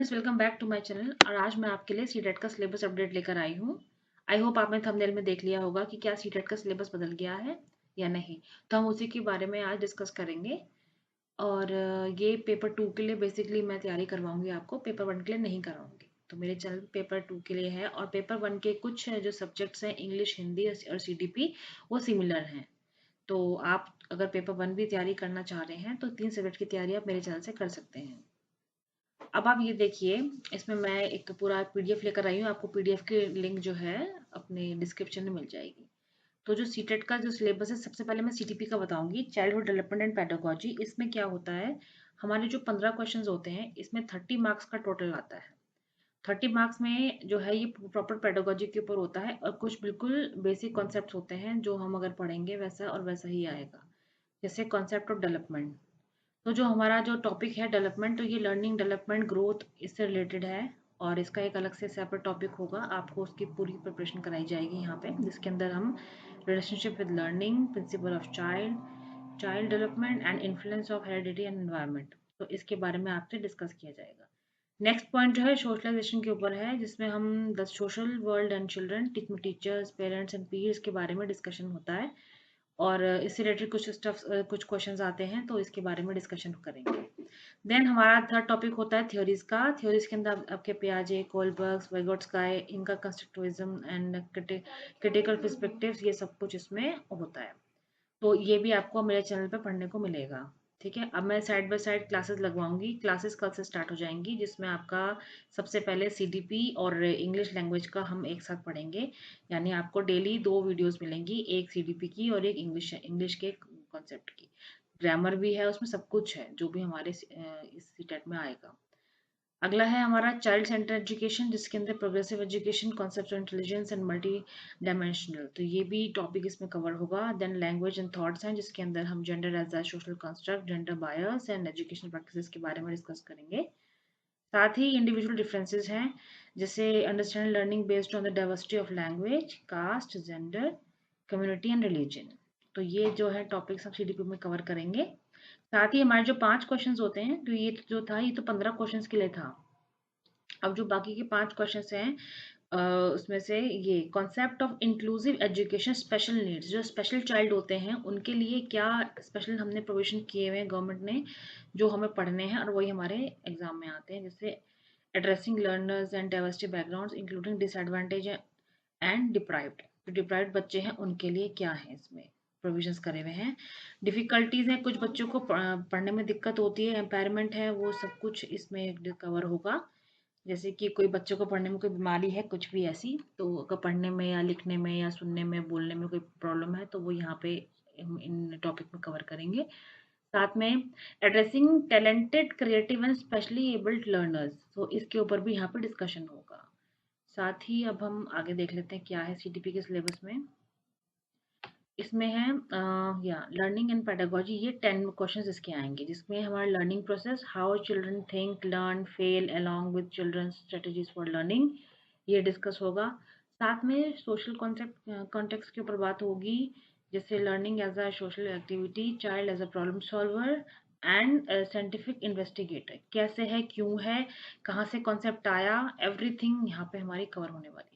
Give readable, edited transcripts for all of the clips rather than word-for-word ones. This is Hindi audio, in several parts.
Welcome back to my channel. और आज मैं आपके लिए सीटेट का सिलेबस अपडेट लेकर आई हूँ। आई होप आपने थंबनेल में देख लिया होगा कि क्या सीटेट का सिलेबस बदल गया है या नहीं। तो हम उसी के बारे में आज डिस्कस करेंगे। और ये पेपर 2 के लिए बेसिकली मैं तैयारी करवाऊंगी आपको, पेपर 1 के लिए नहीं करवाऊंगी। तो मेरे चैनल पेपर 2 के लिए है और पेपर 1 के कुछ जो सब्जेक्ट्स हैं, इंग्लिश, हिंदी और सीडीपी, वो सिमिलर हैं। तो आप अगर पेपर 1 भी तैयारी करना चाह रहे हैं तो 3 सब्जेक्ट की तैयारी आप मेरे चैनल से कर सकते हैं। अब आप ये देखिए, इसमें मैं एक पूरा पीडीएफ लेकर आई हूँ। आपको पीडीएफ की लिंक जो है अपने डिस्क्रिप्शन में मिल जाएगी। तो जो सीटेट का जो सिलेबस है, सबसे पहले मैं सीटीपी का बताऊंगी, चाइल्डहुड डेवलपमेंट एंड पेडागोजी। इसमें क्या होता है, हमारे जो 15 क्वेश्चंस होते हैं, इसमें 30 मार्क्स का टोटल आता है। 30 मार्क्स में जो है ये प्रॉपर पेडागोजी के ऊपर होता है और कुछ बिल्कुल बेसिक कॉन्सेप्ट होते हैं जो हम अगर पढ़ेंगे वैसा और वैसा ही आएगा। जैसे कॉन्सेप्ट ऑफ डेवलपमेंट, तो जो हमारा जो टॉपिक है डेवलपमेंट, तो ये लर्निंग, डेवलपमेंट, ग्रोथ, इससे रिलेटेड है। और इसका एक अलग से सेपरेट टॉपिक होगा, आपको उसकी पूरी प्रिपरेशन कराई जाएगी यहाँ पे, जिसके अंदर हम relationship with learning, principle of child, child development and influence of heredity and environment, तो इसके बारे में आपसे डिस्कस किया जाएगा। नेक्स्ट पॉइंट जो है सोशलाइजेशन के ऊपर है, जिसमें हम the social world and children, teachers, parents and peers के बारे में डिस्कशन होता है। और इससे रिलेटेड कुछ स्टफ, कुछ क्वेश्चंस आते हैं, तो इसके बारे में डिस्कशन करेंगे। देन हमारा थर्ड टॉपिक होता है थ्योरीज का। थ्योरीज के अंदर आपके पियाजे, कोलबर्ग्स, वाइगोट्स्काय, इनका कंस्ट्रक्टिविज्म एंड क्रिटिकल पर्सपेक्टिव्स, ये सब कुछ इसमें होता है। तो ये भी आपको मेरे चैनल पे पढ़ने को मिलेगा। ठीक है, अब मैं साइड बाय साइड क्लासेस लगवाऊंगी। क्लासेस कल से स्टार्ट हो जाएंगी, जिसमें आपका सबसे पहले सीडीपी और इंग्लिश लैंग्वेज का हम एक साथ पढ़ेंगे। यानी आपको डेली 2 वीडियोस मिलेंगी, एक सीडीपी की और एक इंग्लिश इंग्लिश के कॉन्सेप्ट की। ग्रामर भी है उसमें, सब कुछ है जो भी हमारे इस सीटेट में आएगा। अगला है हमारा चाइल्ड सेंटर एजुकेशन, जिसके अंदर progressive education, concept of intelligence and multi dimensional, तो ये भी टॉपिक इसमें कवर होगा। देन लैंग्वेज एंड थॉट्स हैं, जिसके अंदर हम gender as a social construct, gender bias and educational practices के बारे में डिस्कस करेंगे। साथ ही इंडिविजुअल डिफरेंसेस हैं, जैसे understand learning based on the diversity of language, caste, gender, community and religion, तो ये जो है टॉपिक्स हम सीडीपी में कवर करेंगे। साथ ही हमारे जो 5 क्वेश्चंस होते हैं, तो ये जो था, ये तो 15 क्वेश्चंस के लिए था। अब जो बाकी के 5 क्वेश्चंस हैं, उसमें से ये concept of inclusive education, special needs, जो स्पेशल चाइल्ड होते हैं उनके लिए क्या स्पेशल हमने प्रोविजन किए हुए हैं गवर्नमेंट ने, जो हमें पढ़ने हैं और वही हमारे एग्जाम में आते हैं। जैसे addressing learners and diversity backgrounds including disadvantage and deprived, जो डिप्राइव्ड बच्चे हैं उनके लिए क्या है इसमें प्रोविजंस करे हुए हैं। डिफिकल्टीज हैं, कुछ बच्चों को पढ़ने में दिक्कत होती है, एम्पायरमेंट है, वो सब कुछ इसमें कवर होगा। जैसे कि कोई बच्चों को पढ़ने में कोई बीमारी है, कुछ भी ऐसी, तो अगर पढ़ने में या लिखने में या सुनने में, बोलने में कोई प्रॉब्लम है, तो वो यहाँ पे इन टॉपिक में कवर करेंगे। साथ में addressing talented, creative and specially abled learners, तो इसके ऊपर भी यहाँ पे डिस्कशन होगा। साथ ही अब हम आगे देख लेते हैं क्या है सीटीपी के सिलेबस में। इसमें है या लर्निंग एंड पेडागोजी, ये 10 क्वेश्चंस इसके आएंगे, जिसमें हमारा learning process, how children think, learn, fail along with children, strategies for learning, ये डिस्कस होगा। साथ में सोशल कॉन्सेप्ट कॉन्टेक्स्ट के ऊपर बात होगी, जैसे learning as a social activity, child as a problem solver and scientific investigator, कैसे है, क्यों है, कहाँ से कॉन्सेप्ट आया, एवरीथिंग यहाँ पे हमारी कवर होने वाली है।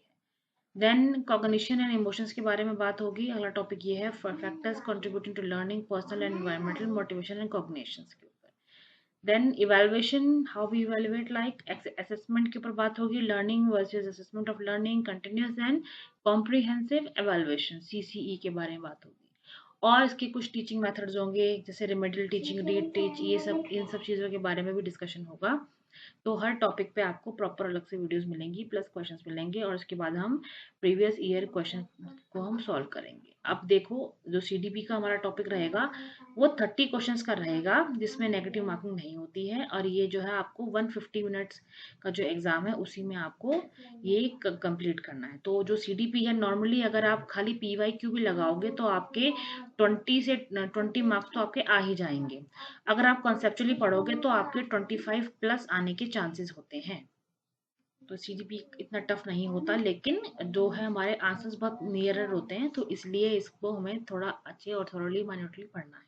देन कॉग्निशन एंड इमोशंस के बारे में बात होगी। अगला टॉपिक ये है factors contributing to learning, personal and environmental motivation and cognitions के ऊपर। Then evaluation, how we evaluate, like assessment के ऊपर बात होगी, learning versus assessment of learning, continuous and comprehensive evaluation, CCE के बारे में बात होगी। और इसके कुछ टीचिंग मेथड्स होंगे, जैसे रिमेडियल टीचिंग, रीड टीच, ये सब, इन सब चीज़ों के बारे में भी डिस्कशन होगा। तो हर टॉपिक पे आपको प्रॉपर अलग से वीडियोस मिलेंगी, प्लस क्वेश्चंस मिलेंगे, और उसके बाद हम प्रीवियस ईयर क्वेश्चन को हम सॉल्व करेंगे। अब देखो, जो सीडीपी का हमारा टॉपिक रहेगा वो 30 क्वेश्चंस का रहेगा, जिसमें नेगेटिव मार्किंग नहीं होती है। और ये जो है आपको 150 मिनट्स का जो एग्जाम है, उसी में आपको ये कंप्लीट करना है। तो जो सीडीपी है, नॉर्मली अगर आप खाली पीवाईक्यू भी लगाओगे तो आपके 20 मार्क्स तो आपके आ ही जाएंगे। अगर आप कॉन्सेप्चुअली पढ़ोगे तो आपके 25 प्लस आने के चांसेस होते हैं। तो सीजीपी इतना टफ नहीं होता, लेकिन जो है हमारे आंसर्स बहुत नियरर होते हैं, तो इसलिए इसको हमें थोड़ा अच्छे और थोरली माइन्यूटली पढ़ना है।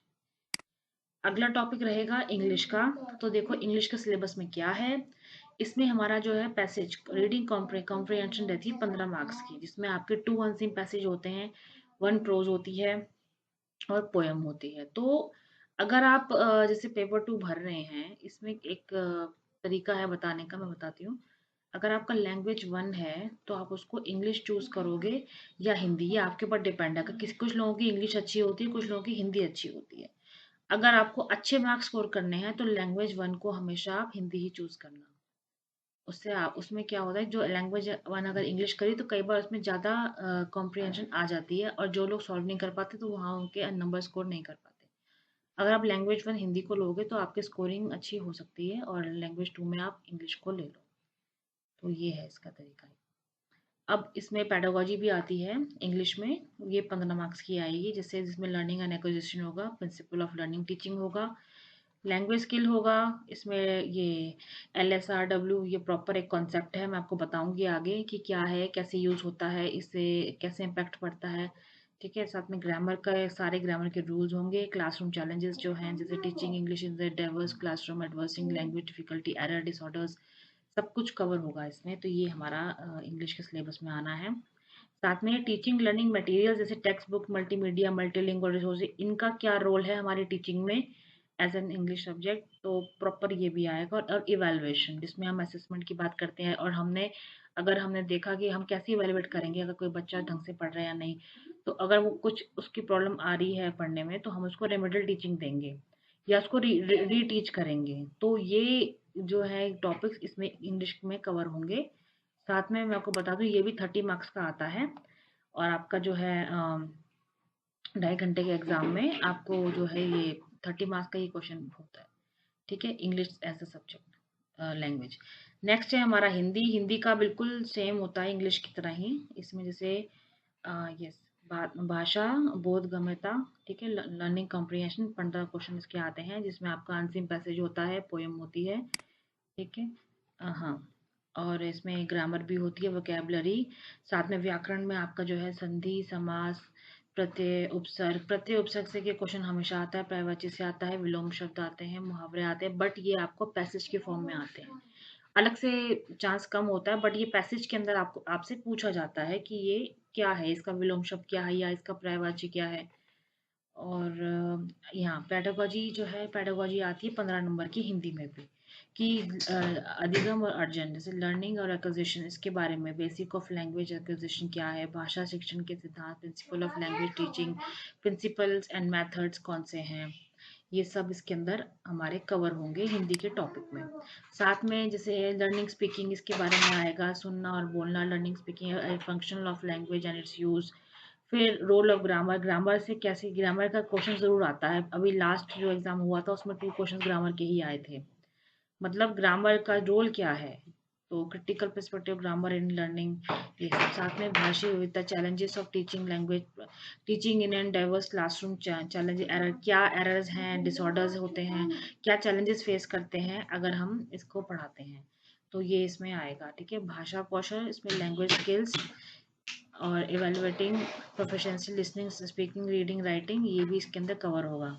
अगला टॉपिक रहेगा इंग्लिश का। तो देखो इंग्लिश के सिलेबस में क्या है। इसमें हमारा जो है पैसेज रीडिंग कॉम्प्रिहेंशन रहती है 15 मार्क्स की, जिसमें आपके 2 अनसीन पैसेज होते हैं, 1 प्रोज होती है और पोयम होती है। तो अगर आप जैसे पेपर 2 भर रहे हैं, इसमें एक तरीका है बताने का, मैं बताती हूँ। अगर आपका लैंग्वेज 1 है तो आप उसको इंग्लिश चूज करोगे या हिंदी, ये आपके ऊपर डिपेंड है। किस कुछ लोगों की इंग्लिश अच्छी होती है, कुछ लोगों की हिंदी अच्छी होती है। अगर आपको अच्छे मार्क्स स्कोर करने हैं तो लैंग्वेज 1 को हमेशा आप हिंदी ही चूज करना। उससे आप उसमें क्या होता है, जो लैंग्वेज 1 अगर इंग्लिश करी तो कई बार उसमें ज़्यादा कॉम्प्रिहेंशन आ जाती है, और जो लोग सॉल्व नहीं कर पाते तो वहाँ उनके नंबर स्कोर नहीं कर पाते। अगर आप लैंग्वेज 1 हिंदी को लोगे तो आपकी स्कोरिंग अच्छी हो सकती है, और लैंग्वेज 2 में आप इंग्लिश को ले लो। तो ये है इसका तरीका। अब इसमें पेडागोजी भी आती है इंग्लिश में, ये 15 मार्क्स की आएगी, जिससे जिसमें लर्निंग एंड एक्विजिशन होगा, प्रिंसिपल ऑफ लर्निंग टीचिंग होगा, लैंग्वेज स्किल होगा। इसमें ये LSRW ये प्रॉपर एक कॉन्सेप्ट है, मैं आपको बताऊंगी आगे कि क्या है, कैसे यूज होता है, इससे कैसे इम्पैक्ट पड़ता है। ठीक है, साथ में ग्रामर का सारे ग्रामर के रूल्स होंगे, क्लासरूम चैलेंजेस जो हैं, जैसे teaching English in the diverse classroom, addressing language difficulty, error disorders, सब कुछ कवर होगा इसमें। तो ये हमारा इंग्लिश के सिलेबस में आना है। साथ में टीचिंग लर्निंग मटेरियल जैसे text book, multimedia, multilingual resources, इनका क्या रोल है हमारी टीचिंग में एज एन इंग्लिश सब्जेक्ट, तो प्रॉपर ये भी आएगा। और इवेलुएशन, जिसमें हम असेसमेंट की बात करते हैं, और अगर हमने देखा कि हम कैसे इवेलुएट करेंगे अगर कोई बच्चा ढंग से पढ़ रहा है या नहीं, तो अगर वो कुछ उसकी प्रॉब्लम आ रही है पढ़ने में, तो हम उसको रेमेडियल टीचिंग देंगे या उसको री टीच करेंगे। तो ये जो है टॉपिक्स इसमें इंग्लिश में कवर होंगे। साथ में मैं आपको बता दूं, ये भी 30 मार्क्स का आता है, और आपका जो है 2.5 घंटे के एग्जाम में आपको जो है ये 30 मार्क्स का ये क्वेश्चन होता है। ठीक है, English as a subject language. Next है हमारा हिंदी। हिंदी का बिल्कुल सेम होता है इंग्लिश की तरह ही। इसमें जैसे यस, भाषा बोधगम्यता, ठीक है, लर्निंग कॉम्प्रिहेंशन, 15 क्वेश्चन इसके आते हैं, जिसमें आपका अनसीन पैसेज होता है, पोएम होती है। ठीक है, हाँ, और इसमें ग्रामर भी होती है, वोकेबलरी। साथ में व्याकरण में आपका जो है संधि, समास, प्रत्यय उपसर्ग से के क्वेश्चन हमेशा आता है, पर्यायवाची से आता है, विलोम शब्द आते हैं, मुहावरे आते हैं, बट ये आपको पैसेज के फॉर्म में आते हैं। अलग से चांस कम होता है, बट ये पैसेज के अंदर आपको आपसे पूछा जाता है कि ये क्या है, इसका विलोम शब्द क्या है या इसका पर्यायवाची क्या है। और यहाँ पेडागोजी जो है, पेडागोजी आती है 15 नंबर की हिंदी में भी, कि अधिगम और अर्जन, जैसे लर्निंग और एक्विजिशन, इसके बारे में बेसिक ऑफ लैंग्वेज एक्विजिशन क्या है, भाषा शिक्षण के सिद्धांत, principle of language teaching, principles and methods कौन से हैं, ये सब इसके अंदर हमारे कवर होंगे हिंदी के टॉपिक में। साथ में जैसे लर्निंग स्पीकिंग, इसके बारे में आएगा, सुनना और बोलना, learning speaking, function of language and it's use. फिर रोल ऑफ ग्रामर, ग्रामर से कैसे, ग्रामर का क्वेश्चन जरूर आता है। अभी लास्ट जो एग्जाम हुआ था उसमें 2 क्वेश्चन ग्रामर के ही आए थे। मतलब ग्रामर का रोल क्या है, तो critical perspective grammar in learning, ये सब। साथ में भाषा विविधता, challenges of teaching language, teaching in an diverse classroom, challenge, error, क्या एरर्स हैं, डिसऑर्डर्स होते हैं, क्या चैलेंजेस फेस करते हैं अगर हम इसको पढ़ाते हैं, तो ये इसमें आएगा। ठीक है, भाषा कौशल, इसमें लैंग्वेज स्किल्स और evaluating proficiency, listening, speaking, reading, writing, ये भी इसके अंदर कवर होगा।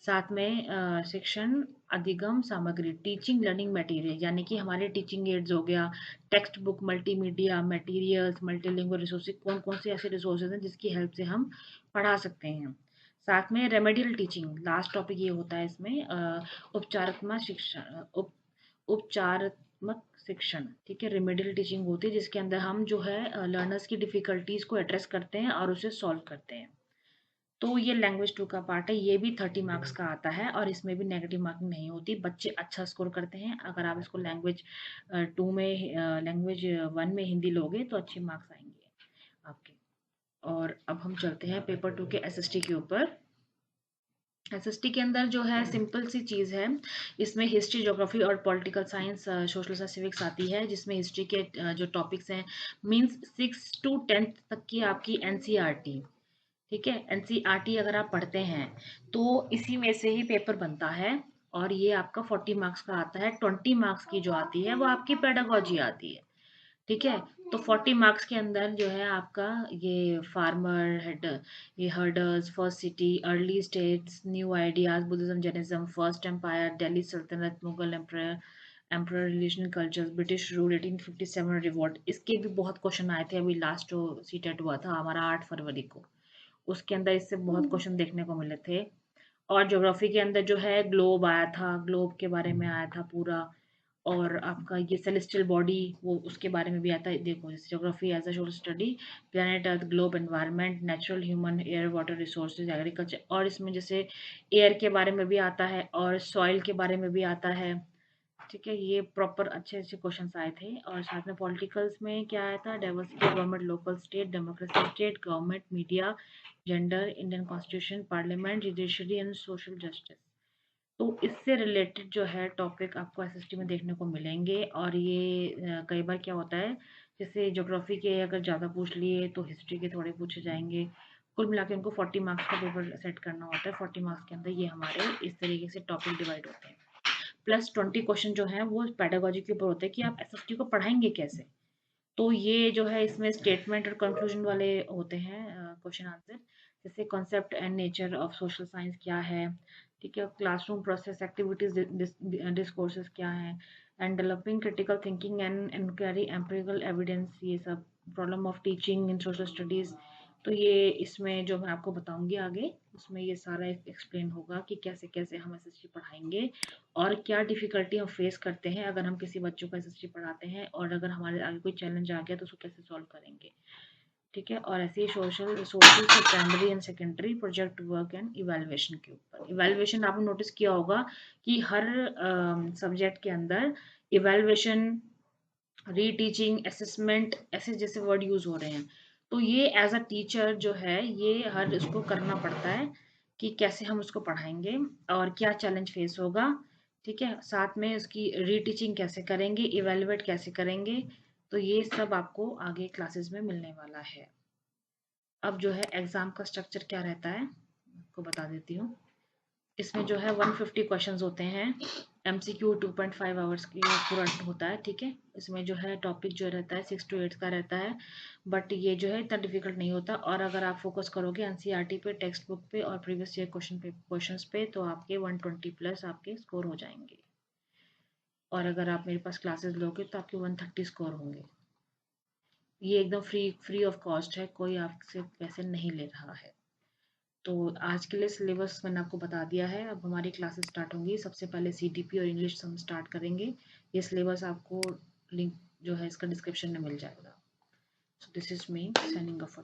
साथ में शिक्षण अधिगम सामग्री, टीचिंग लर्निंग मटेरियल, यानी कि हमारे टीचिंग एड्स हो गया, text book, multimedia materials, multilingual resources, कौन कौन से ऐसे रिसोर्सेज हैं जिसकी हेल्प से हम पढ़ा सकते हैं। साथ में रेमेडियल टीचिंग, लास्ट टॉपिक ये होता है इसमें, उपचारात्मक शिक्षण, उपचारात्मक शिक्षण। ठीक है, रेमेडियल टीचिंग होती है जिसके अंदर हम जो है लर्नर्स की डिफिकल्टीज को एड्रेस करते हैं और उसे सॉल्व करते हैं। तो ये लैंग्वेज 2 का पार्ट है, ये भी 30 मार्क्स का आता है, और इसमें भी नेगेटिव मार्किंग नहीं होती, बच्चे अच्छा स्कोर करते हैं। अगर आप इसको लैंग्वेज 2 में, लैंग्वेज 1 में हिंदी लोगे तो अच्छे मार्क्स आएंगे आपके। और अब हम चलते हैं पेपर 2 के SST के ऊपर। एसएसटी के अंदर जो है सिंपल सी चीज़ है, इसमें हिस्ट्री, ज्योग्राफी और political science, social science, civics आती है, जिसमें हिस्ट्री के जो टॉपिक्स हैं, मींस 6 to 10 तक की आपकी एनसीईआरटी। ठीक है, एनसीईआरटी अगर आप पढ़ते हैं तो इसी में से ही पेपर बनता है, और ये आपका 40 मार्क्स का आता है। 20 मार्क्स की जो आती है वो आपकी पेडागोजी आती है। ठीक है, तो 40 मार्क्स के अंदर जो है आपका ये फार्मर हेड, ये herders, first city, early states, new ideas, Buddhism, Jainism, first empire, Delhi Sultanate, Mughal empire, emperor religion culture, British rule, 1857 revolt, इसके भी बहुत क्वेश्चन आए थे। अभी लास्ट जो सीटेट हुआ था हमारा 8 फरवरी को, उसके अंदर इससे बहुत क्वेश्चन देखने को मिले थे। और ज्योग्राफी के अंदर जो है ग्लोब आया था, ग्लोब के बारे में आया था पूरा। और आपका ये सेलेस्टियल बॉडी, वो उसके बारे में भी आता है। देखो जैसे geography as a social study, planet earth, globe, environment, natural, human, air, water resources, agriculture, और इसमें जैसे एयर के बारे में भी आता है और सॉइल के बारे में भी आता है। ठीक है, ये प्रॉपर अच्छे अच्छे क्वेश्चंस आए थे। और साथ में पॉलिटिकल्स में क्या आया था, diversity of government, local state, democracy state, government, media, gender, Indian constitution, parliament, judiciary and social justice. तो इससे रिलेटेड जो है टॉपिक आपको एसएसटी में देखने को मिलेंगे। और ये कई बार क्या होता है, जैसे ज्योग्राफी के अगर ज़्यादा पूछ लिए तो हिस्ट्री के थोड़े पूछे जाएंगे। कुल मिला के उनको 40 मार्क्स का पेपर सेट करना होता है। 40 मार्क्स के अंदर ये हमारे इस तरीके से टॉपिक डिवाइड होते हैं। प्लस 20 क्वेश्चन जो है वो पेडागोजी के ऊपर होते हैं कि आप एसएसटी को पढ़ाएंगे कैसे। तो ये जो है इसमें स्टेटमेंट और कंक्लूजन वाले होते हैं क्वेश्चन आंसर। जैसे concept and nature of social science क्या है, ठीक है, क्लासरूम प्रोसेस एक्टिविटीज डिस्कोर्सेस क्या है, and developing critical thinking and inquiry, empirical evidence, ये सब, problem of teaching in social studies. तो ये इसमें जो मैं आपको बताऊंगी आगे, उसमें ये सारा एक्सप्लेन होगा कि कैसे कैसे हम एसएसटी पढ़ाएंगे और क्या डिफ़िकल्टी हम फेस करते हैं अगर हम किसी बच्चों को एसएसटी पढ़ाते हैं, और अगर हमारे आगे कोई चैलेंज आ गया तो उसको कैसे सॉल्व करेंगे। ठीक है, और ऐसे ही सोशल रिसोर्सेज से primary and secondary project work and evaluation के ऊपर। इवैल्यूएशन आपने नोटिस किया होगा कि हर सब्जेक्ट के अंदर इवैल्यूएशन, रीटीचिंग, असेसमेंट, ऐसे जैसे वर्ड यूज हो रहे हैं। तो ये एज अ टीचर जो है ये हर उसको करना पड़ता है कि कैसे हम उसको पढ़ाएंगे और क्या चैलेंज फेस होगा। ठीक है, साथ में उसकी रीटीचिंग कैसे करेंगे, इवेलुएट कैसे करेंगे। तो ये सब आपको आगे क्लासेस में मिलने वाला है। अब जो है एग्जाम का स्ट्रक्चर क्या रहता है आपको बता देती हूँ। इसमें जो है 150 क्वेश्चंस होते हैं। एमसीक्यू 2.5 आवर्स की पूरा होता है। ठीक है, इसमें जो है टॉपिक जो रहता है 6 to 8 का रहता है। बट ये जो है इतना डिफिकल्ट नहीं होता। और अगर आप फोकस करोगे एनसीईआरटी पे, टेक्स्ट बुक पे और प्रीवियस ईयर क्वेश्चंस पे तो आपके 120 प्लस आपके स्कोर हो जाएंगे। और अगर आप मेरे पास क्लासेस लोगे तो आपके 130 स्कोर होंगे। ये एकदम फ्री ऑफ कॉस्ट है, कोई आपसे पैसे नहीं ले रहा है। तो आज के लिए सिलेबस मैंने आपको बता दिया है। अब हमारी क्लासेस स्टार्ट होंगी। सबसे पहले सीटीपी और इंग्लिश हम स्टार्ट करेंगे। ये सिलेबस आपको लिंक जो है इसका डिस्क्रिप्शन में मिल जाएगा। So this is me signing off.